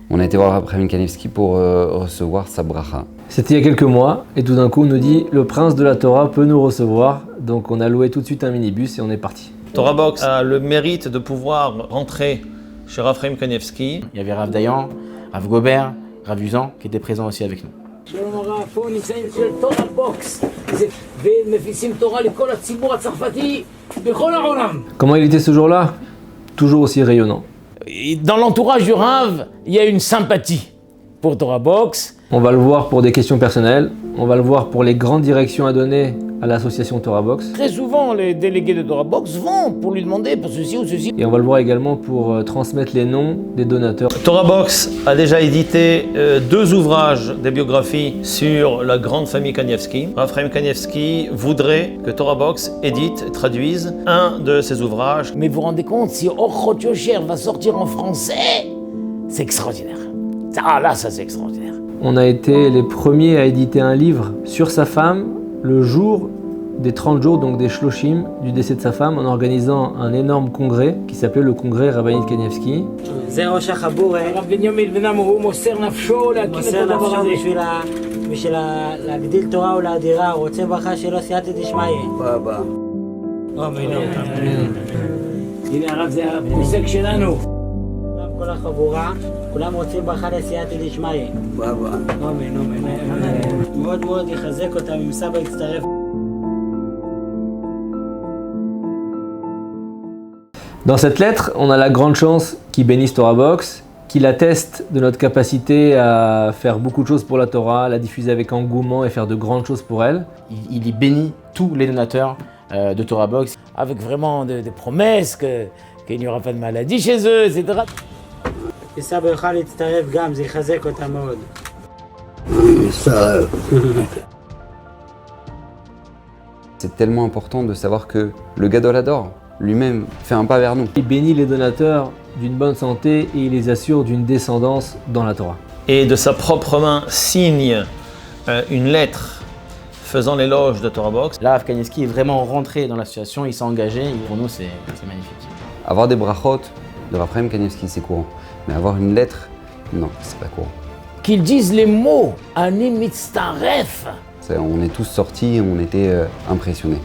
On a été voir Raphaël Kanevsky pour recevoir sa bracha. C'était il y a quelques mois, et tout d'un coup on nous dit le prince de la Torah peut nous recevoir. Donc on a loué tout de suite un minibus et on est parti. Torah Box a le mérite de pouvoir rentrer chez Raphaël Kanevsky. Il y avait Rav Dayan, Rav Gobert, Rav Uzan qui étaient présents aussi avec nous. שלום הרב, פה נמצאים של תורה בוקס ומפיצים תורה לכל הציבור הצרפתי בכל העולם. Comment il était ce jour-là? Toujours aussi rayonnant. Dans l'entourage du Rav, il y a une sympathie pour Torah Box. On va le voir pour des questions personnelles, on va le voir pour les grandes directions à donner à l'association Torah Box. Très souvent, les délégués de Torah Box vont pour lui demander pour ceci ou ceci. Et on va le voir également pour transmettre les noms des donateurs. Torah Box a déjà édité 2 ouvrages des biographies sur la grande famille Kanevsky. Raphaël Kanevsky voudrait que Torah Box édite, traduise un de ses ouvrages. Mais vous vous rendez compte, si Orchot Yosher va sortir en français, c'est extraordinaire. Ah là, ça c'est extraordinaire. On a été les premiers à éditer un livre sur sa femme le jour des 30 jours, donc des shloshim, du décès de sa femme, en organisant un énorme congrès qui s'appelait le congrès Rabbinit Kanevsky. זה ראש החבור, הרב בנימין בן עמו, הוא מוסר נפשו להקים את הדבר הזה. בשביל להגדיל תורה ולאדירה, הוא רוצה ברכה שלו סייעתא דשמיא. אמן. הנה הרב זה הפוסק שלנו. כל החבורה, כולם רוצים ברכה לסייעתא דשמיא. אמן. מאוד מאוד יחזק אותם אם סבא יצטרף. Dans cette lettre, on a la grande chance qu'il bénisse Torah Box, qu'il atteste de notre capacité à faire beaucoup de choses pour la Torah, la diffuser avec engouement et faire de grandes choses pour elle. Il y bénit tous les donateurs de Torah Box. Avec vraiment des promesses qu'il n'y aura pas de maladie chez eux, etc. וסבא יוכל להצטרף גם, זה יחזק אותם מאוד. C'est tellement important de savoir que le Gadol Hador lui-même fait un pas vers nous. Il bénit les donateurs d'une bonne santé et il les assure d'une descendance dans la Torah. Et de sa propre main signe une lettre faisant l'éloge de Torah Box. Là, Rav Kanevsky est vraiment rentré dans l'association, il s'est engagé, et pour nous c'est magnifique. Avoir des brachot de Raphaël Kanevsky, c'est courant. Mais avoir une lettre, non, c'est pas courant. Qu'ils disent les mots Ani Mitztaref. On est tous sortis, on était impressionnés.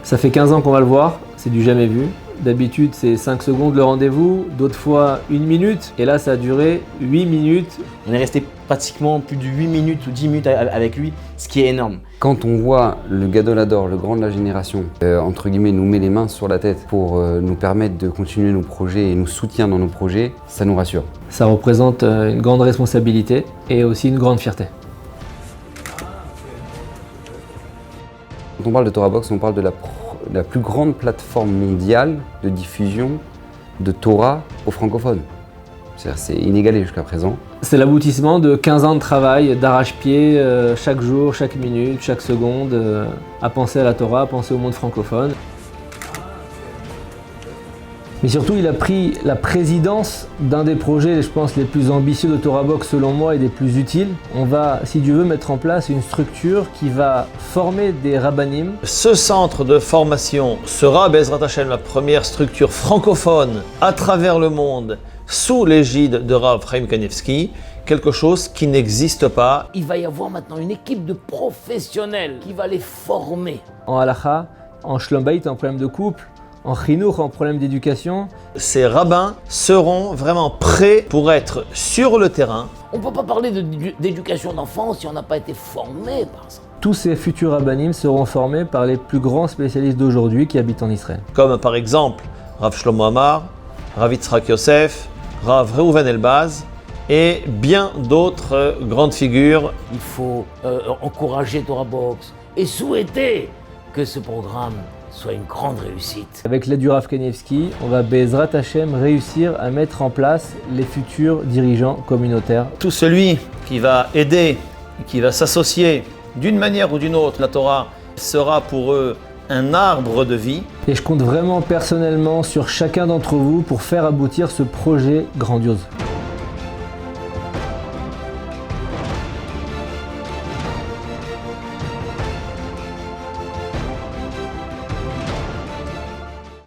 Ça fait 15 ans qu'on va le voir, c'est du jamais vu. D'habitude c'est 5 secondes le rendez-vous, d'autres fois 1 minute, et là ça a duré 8 minutes. On est resté pratiquement plus de 8 minutes ou 10 minutes avec lui, ce qui est énorme. Quand on voit le Gadol Hador, le grand de la génération, entre guillemets, nous met les mains sur la tête pour nous permettre de continuer nos projets et nous soutient dans nos projets, ça nous rassure. Ça représente une grande responsabilité et aussi une grande fierté. Quand on parle de Torah Box, on parle de la plus grande plateforme mondiale de diffusion de Torah aux francophones. C'est inégalé jusqu'à présent. C'est l'aboutissement de 15 ans de travail, d'arrache-pied, chaque jour, chaque minute, chaque seconde, à penser à la Torah, à penser au monde francophone. Mais surtout, il a pris la présidence d'un des projets, je pense, les plus ambitieux de Torah Box selon moi et des plus utiles. On va, si Dieu veut, mettre en place une structure qui va former des rabbanim. Ce centre de formation sera, Bezrat Hashem, la première structure francophone à travers le monde sous l'égide de Rav Chaim Kanevsky, quelque chose qui n'existe pas. Il va y avoir maintenant une équipe de professionnels qui va les former. En halakha, en shlom bayit, en problème de couple, en chinuch, en problème d'éducation. Ces rabbins seront vraiment prêts pour être sur le terrain. On ne peut pas parler d'éducation d'enfants si on n'a pas été formé par ça. Tous ces futurs rabbanim seront formés par les plus grands spécialistes d'aujourd'hui qui habitent en Israël. Comme par exemple Rav Shlomo Amar, Rav Yitzhak Yosef, Rav Reuven Elbaz et bien d'autres grandes figures. Il faut encourager Torah Box et souhaiter que ce programme soit une grande réussite. Avec l'aide du Rav Kanevsky, on va Bezrat Hashem réussir à mettre en place les futurs dirigeants communautaires. Tout celui qui va aider, qui va s'associer d'une manière ou d'une autre, la Torah sera pour eux un arbre de vie. Et je compte vraiment personnellement sur chacun d'entre vous pour faire aboutir ce projet grandiose.